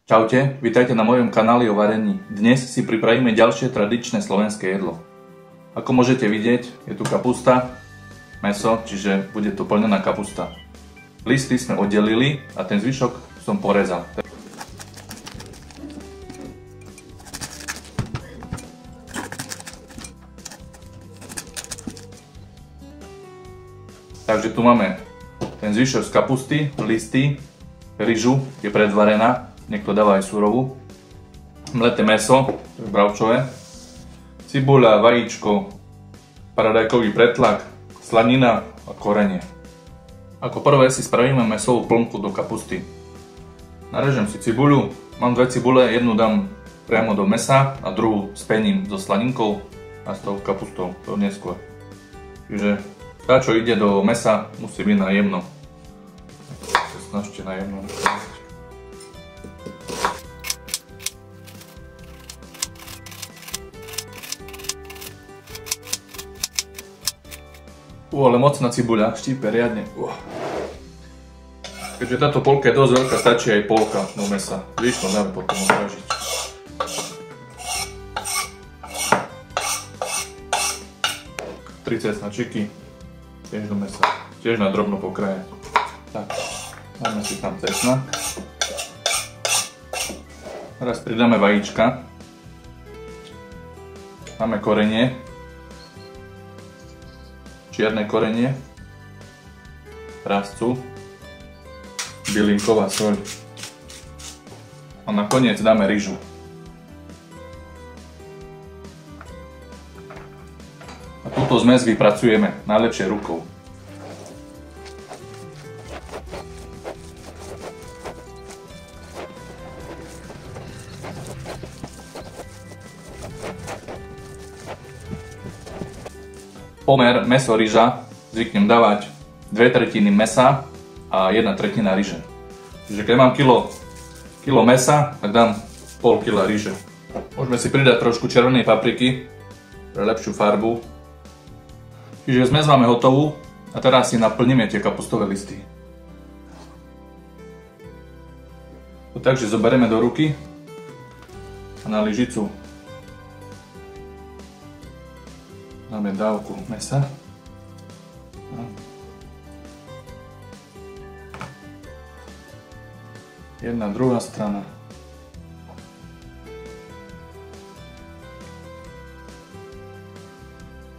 Čaute, vítajte na mojom kanáli o varení. Dnes si pripravíme ďalšie tradičné slovenské jedlo. Ako môžete vidieť, je tu kapusta, mäso, čiže bude to plnená kapusta. Listy sme oddelili a ten zvyšok som porezal. Takže tu máme ten zvyšok z kapusty, listy, ryžu je predvarená, niekto dáva aj surovú, mleté mäso, to je bravčové, cibuľa, vajíčko, paradajkový pretlak, slanina a korenie. Ako prvé si spravíme mäsovú plnku do kapusty. Narežem si cibuľu, mám dve cibule, jednu dám priamo do mäsa a druhú spením so slaninkou a s tou kapustou, to neskôr. Čiže tá, čo ide do mäsa, musí byť na jemno. Snažte na jemno. Ale mocná cibuľa, štípe riadne. Keďže táto polka je dosť veľká, stačí aj polka do mäsa. Zvyšno dáme potom odražiť. Tri cesnačiky, tiež do mäsa, tiež na drobno pokraje. Tak, dáme si tam cesnak. Teraz pridáme vajíčka. Máme korenie. Čierne korenie, prascu, bylinková soľ a nakoniec dáme ryžu. A túto zmes vypracujeme najlepšie rukou. Pomer mäso-ryža zvyknem dávať 2/3 mäsa a 1/3 ryže. Čiže keď mám kilo mäsa, tak dám pol kila ryže. Môžeme si pridať trošku červenej papriky pre lepšiu farbu. Čiže zmes máme hotovú a teraz si naplníme tie kapustové listy. Takže zoberieme do ruky a na lyžicu dáme dávku mäsa. Jedna, druhá strana.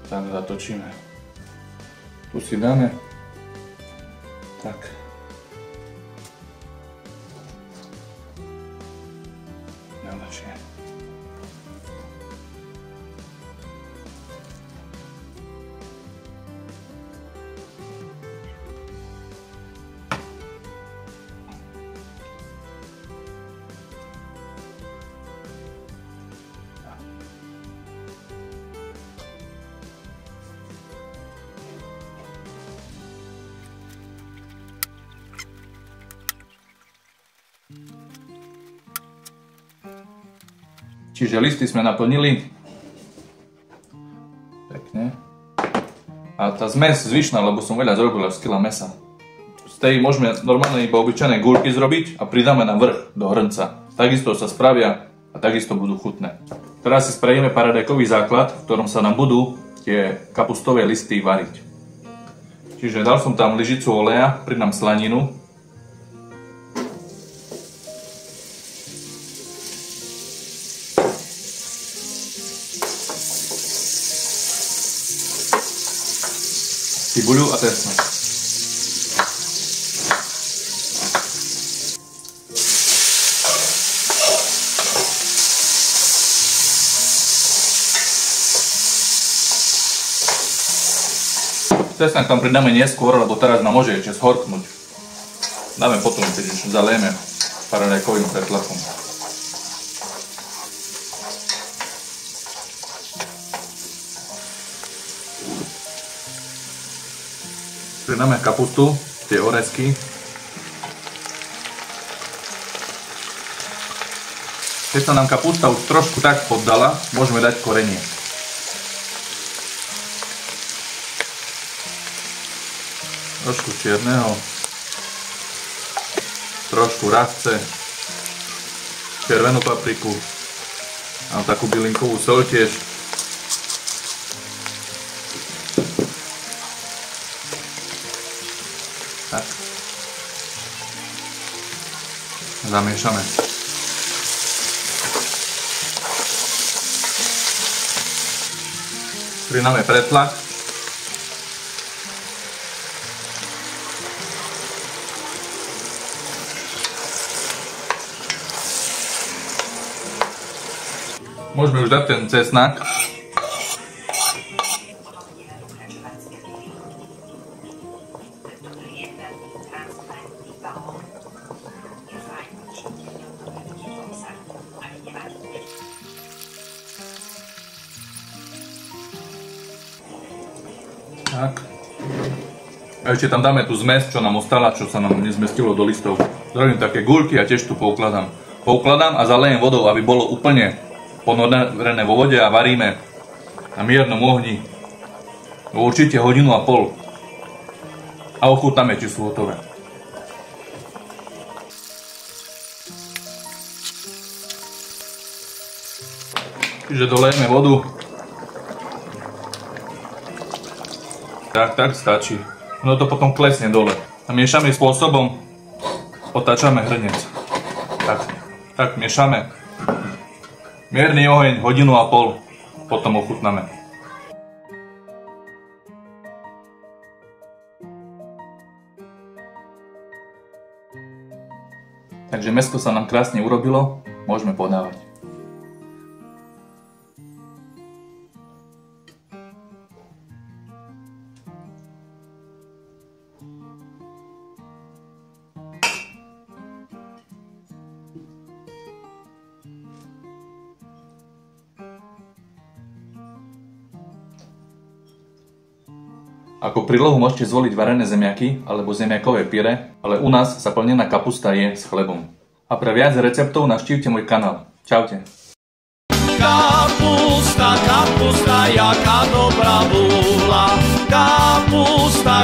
Tak zatočíme. Tu si dáme. Tak. Najlepšie. Čiže listy sme naplnili. Pekne. A tá zmes zvyšná, lebo som veľa zrobil z kila mäsa. Z tej môžeme normálne iba obyčajné guľky zrobiť a pridáme na vrch do hrnca. Takisto sa spravia a takisto budú chutné. Teraz si spravíme paradajkový základ, v ktorom sa nám budú tie kapustové listy variť. Čiže dal som tam lyžicu oleja, pridám slaninu. Cibuľu a cesnak. Cesnak tam pridáme neskôr, lebo teraz nám môže ešte zhorknúť. Dáme potom, keď už zalejeme paradajkovým pretlakom. Pridáme kapustu, tie orezky. Keď sa nám kapusta už trošku tak poddala, môžeme dať korenie. Trošku čierneho, trošku radce červenú papriku, mám takú bylinkovú soľ tiež. Tak. Zamiešame. Pridáme pretlak. Môžeme už dať ten cesnak. Tak. A ešte tam dáme tú zmes, čo nám ostala, čo sa nám nezmestilo do listov. Zarobím také guľky a tiež tu poukladám. Poukladám a zalejem vodou, aby bolo úplne ponorené vo vode a varíme na miernom ohni určite 1,5 hodiny a ochutnáme, či sú hotové. Čiže dolejeme vodu. Tak stačí. No to potom klesne dole. A miešame spôsobom, otáčame hrnec. Tak miešame. Mierny oheň, 1,5 hodiny, potom ochutnáme. Takže mäsko sa nám krásne urobilo, môžeme podávať. Ako prílohu môžete zvoliť varené zemiaky alebo zemiakové pyre, ale u nás sa plnená kapusta je s chlebom. A pre viac receptov navštívte môj kanál. Čaute. Kapusta, kapusta, jaká dobrá búla. Kapusta,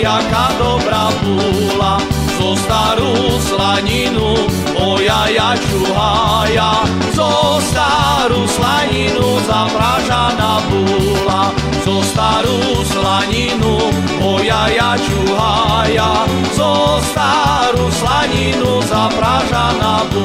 jaká dobrá búla. Zo starú slaninu, ojaja čuhaja. Zo starú slaninu, zaprážaná búla. Zo starú slaninu, ojaja čuhaja. Zo starú slaninu, zaprážaná búla.